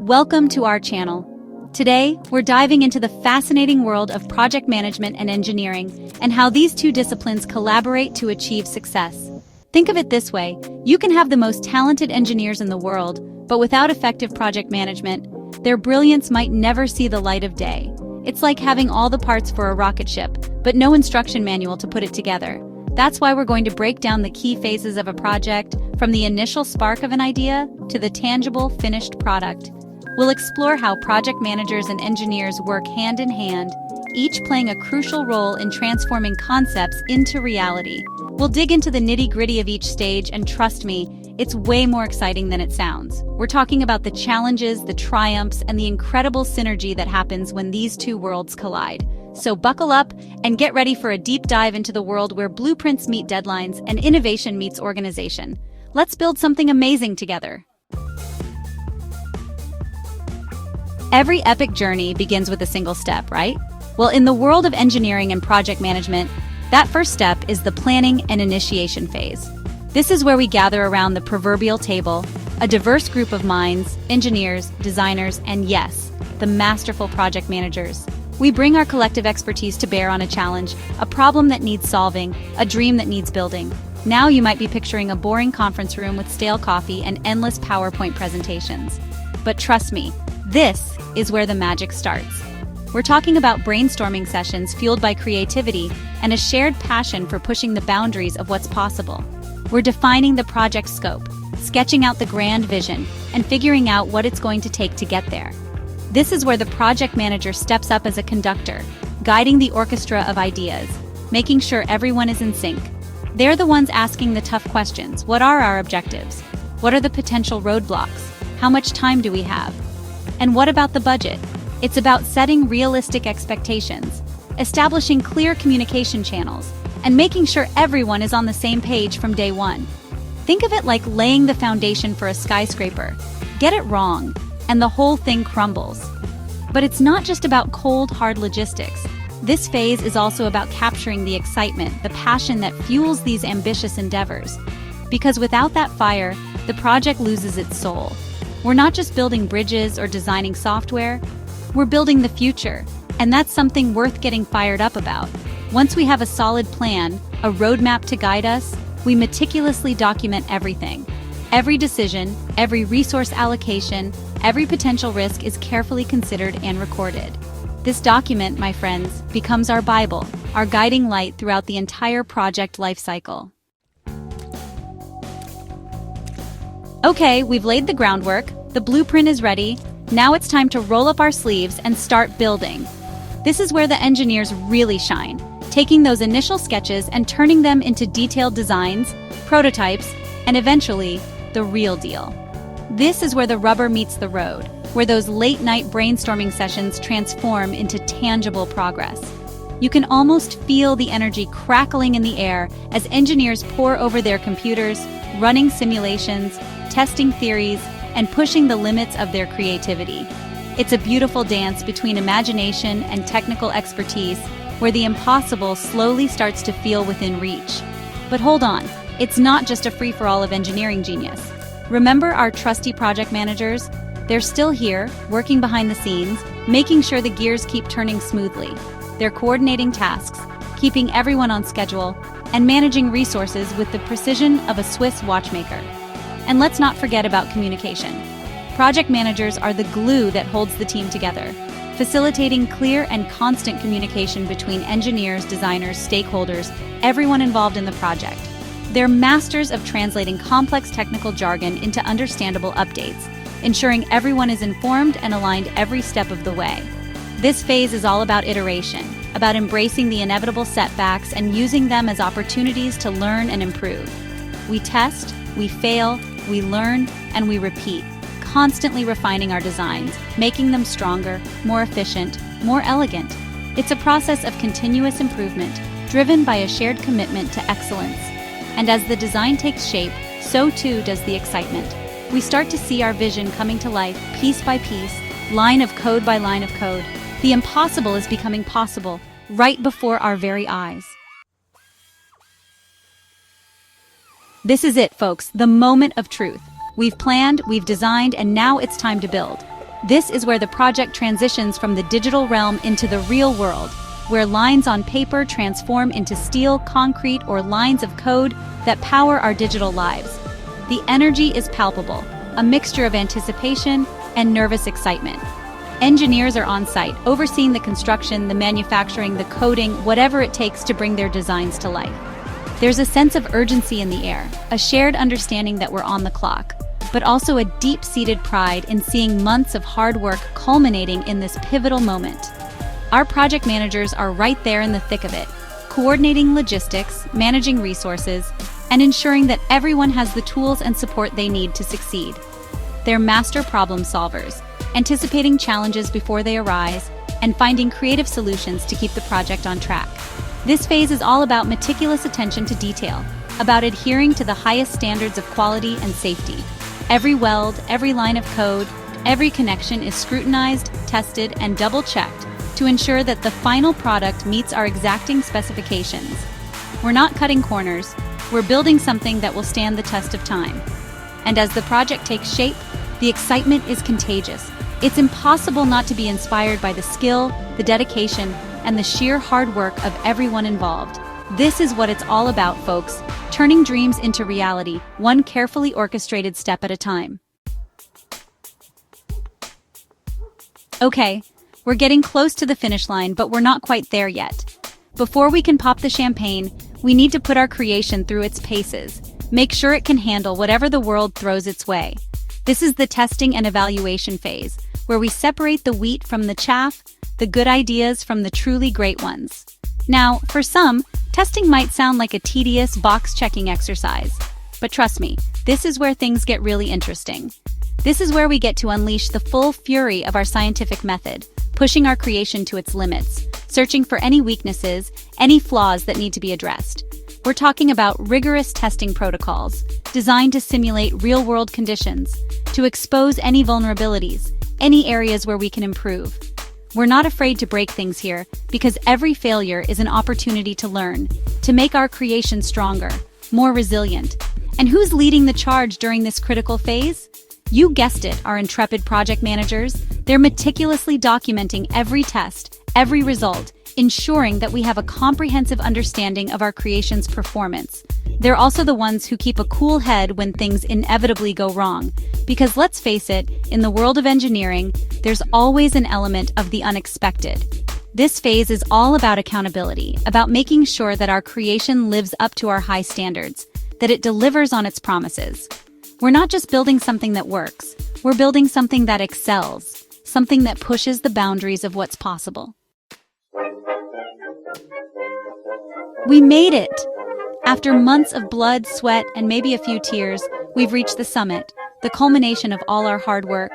Welcome to our channel. Today, we're diving into the fascinating world of project management and engineering and how these two disciplines collaborate to achieve success. Think of it this way, you can have the most talented engineers in the world, but without effective project management, their brilliance might never see the light of day. It's like having all the parts for a rocket ship, but no instruction manual to put it together. That's why we're going to break down the key phases of a project, from the initial spark of an idea to the tangible, finished product. We'll explore how project managers and engineers work hand in hand, each playing a crucial role in transforming concepts into reality. We'll dig into the nitty-gritty of each stage, and trust me, it's way more exciting than it sounds. We're talking about the challenges, the triumphs, and the incredible synergy that happens when these two worlds collide. So buckle up and get ready for a deep dive into the world where blueprints meet deadlines and innovation meets organization. Let's build something amazing together. Every epic journey begins with a single step, right? Well, in the world of engineering and project management, that first step is the planning and initiation phase. This is where we gather around the proverbial table, a diverse group of minds, engineers, designers, and yes, the masterful project managers. We bring our collective expertise to bear on a challenge, a problem that needs solving, a dream that needs building. Now you might be picturing a boring conference room with stale coffee and endless PowerPoint presentations. But trust me, this is where the magic starts. We're talking about brainstorming sessions fueled by creativity and a shared passion for pushing the boundaries of what's possible. We're defining the project scope, sketching out the grand vision, and figuring out what it's going to take to get there. This is where the project manager steps up as a conductor, guiding the orchestra of ideas, making sure everyone is in sync. They're the ones asking the tough questions. What are our objectives? What are the potential roadblocks? How much time do we have? And what about the budget? It's about setting realistic expectations, establishing clear communication channels, and making sure everyone is on the same page from day one. Think of it like laying the foundation for a skyscraper. Get it wrong, and the whole thing crumbles. But it's not just about cold, hard logistics. This phase is also about capturing the excitement, the passion that fuels these ambitious endeavors. Because without that fire, the project loses its soul. We're not just building bridges or designing software, we're building the future, and that's something worth getting fired up about. Once we have a solid plan, a roadmap to guide us, we meticulously document everything. Every decision, every resource allocation, every potential risk is carefully considered and recorded. This document, my friends, becomes our Bible, our guiding light throughout the entire project lifecycle. Okay, we've laid the groundwork, the blueprint is ready, now it's time to roll up our sleeves and start building. This is where the engineers really shine, taking those initial sketches and turning them into detailed designs, prototypes, and eventually, the real deal. This is where the rubber meets the road, where those late-night brainstorming sessions transform into tangible progress. You can almost feel the energy crackling in the air as engineers pore over their computers, running simulations, testing theories, and pushing the limits of their creativity. It's a beautiful dance between imagination and technical expertise, where the impossible slowly starts to feel within reach. But hold on, it's not just a free-for-all of engineering genius. Remember our trusty project managers? They're still here, working behind the scenes, making sure the gears keep turning smoothly. They're coordinating tasks, keeping everyone on schedule, and managing resources with the precision of a Swiss watchmaker. And let's not forget about communication. Project managers are the glue that holds the team together, facilitating clear and constant communication between engineers, designers, stakeholders, everyone involved in the project. They're masters of translating complex technical jargon into understandable updates, ensuring everyone is informed and aligned every step of the way. This phase is all about iteration, about embracing the inevitable setbacks and using them as opportunities to learn and improve. We test, we fail, we learn, and we repeat, constantly refining our designs, making them stronger, more efficient, more elegant. It's a process of continuous improvement, driven by a shared commitment to excellence. And as the design takes shape, so too does the excitement. We start to see our vision coming to life piece by piece, line of code by line of code. The impossible is becoming possible, right before our very eyes. This is it, folks, the moment of truth. We've planned, we've designed, and now it's time to build. This is where the project transitions from the digital realm into the real world, where lines on paper transform into steel, concrete, or lines of code that power our digital lives. The energy is palpable, a mixture of anticipation and nervous excitement. Engineers are on site, overseeing the construction, the manufacturing, the coding, whatever it takes to bring their designs to life. There's a sense of urgency in the air, a shared understanding that we're on the clock, but also a deep-seated pride in seeing months of hard work culminating in this pivotal moment. Our project managers are right there in the thick of it, coordinating logistics, managing resources, and ensuring that everyone has the tools and support they need to succeed. They're master problem solvers, anticipating challenges before they arise, and finding creative solutions to keep the project on track. This phase is all about meticulous attention to detail, about adhering to the highest standards of quality and safety. Every weld, every line of code, every connection is scrutinized, tested, and double-checked to ensure that the final product meets our exacting specifications. We're not cutting corners, we're building something that will stand the test of time. And as the project takes shape, the excitement is contagious. It's impossible not to be inspired by the skill, the dedication, and the sheer hard work of everyone involved. This is what it's all about, folks, turning dreams into reality, one carefully orchestrated step at a time. Okay, we're getting close to the finish line, but we're not quite there yet. Before we can pop the champagne, we need to put our creation through its paces, make sure it can handle whatever the world throws its way. This is the testing and evaluation phase, where we separate the wheat from the chaff, the good ideas from the truly great ones. Now, for some, testing might sound like a tedious box-checking exercise, but trust me, this is where things get really interesting. This is where we get to unleash the full fury of our scientific method, pushing our creation to its limits, searching for any weaknesses, any flaws that need to be addressed. We're talking about rigorous testing protocols, designed to simulate real-world conditions, to expose any vulnerabilities, any areas where we can improve. We're not afraid to break things here, because every failure is an opportunity to learn, to make our creation stronger, more resilient. And who's leading the charge during this critical phase? You guessed it, our intrepid project managers. They're meticulously documenting every test, every result, ensuring that we have a comprehensive understanding of our creation's performance. They're also the ones who keep a cool head when things inevitably go wrong. Because let's face it, in the world of engineering, there's always an element of the unexpected. This phase is all about accountability, about making sure that our creation lives up to our high standards, that it delivers on its promises. We're not just building something that works, we're building something that excels, something that pushes the boundaries of what's possible. We made it! After months of blood, sweat, and maybe a few tears, we've reached the summit, the culmination of all our hard work.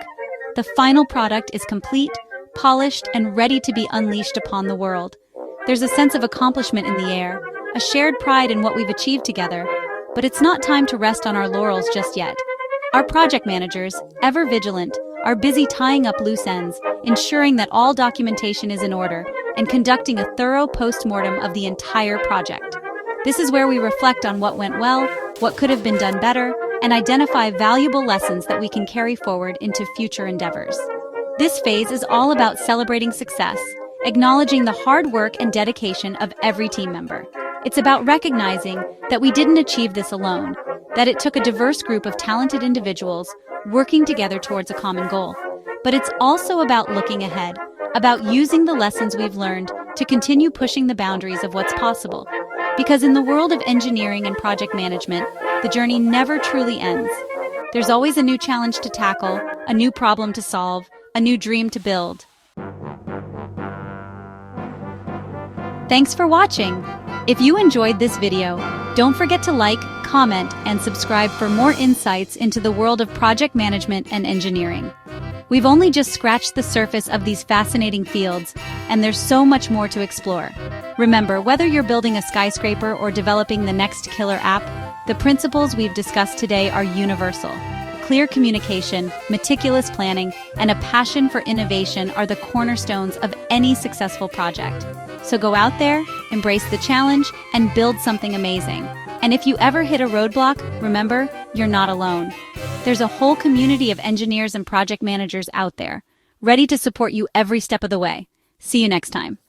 The final product is complete, polished, and ready to be unleashed upon the world. There's a sense of accomplishment in the air, a shared pride in what we've achieved together. But it's not time to rest on our laurels just yet. Our project managers, ever vigilant, are busy tying up loose ends, ensuring that all documentation is in order, and conducting a thorough post-mortem of the entire project. This is where we reflect on what went well, what could have been done better, and identify valuable lessons that we can carry forward into future endeavors. This phase is all about celebrating success, acknowledging the hard work and dedication of every team member. It's about recognizing that we didn't achieve this alone, that it took a diverse group of talented individuals working together towards a common goal. But it's also about looking ahead, about using the lessons we've learned to continue pushing the boundaries of what's possible. Because in the world of engineering and project management, the journey never truly ends. There's always a new challenge to tackle, a new problem to solve, a new dream to build. Thanks for watching! If you enjoyed this video, don't forget to like, comment, and subscribe for more insights into the world of project management and engineering. We've only just scratched the surface of these fascinating fields, and there's so much more to explore. Remember, whether you're building a skyscraper or developing the next killer app, the principles we've discussed today are universal. Clear communication, meticulous planning, and a passion for innovation are the cornerstones of any successful project. So go out there, embrace the challenge, and build something amazing. And if you ever hit a roadblock, remember, you're not alone. There's a whole community of engineers and project managers out there, ready to support you every step of the way. See you next time.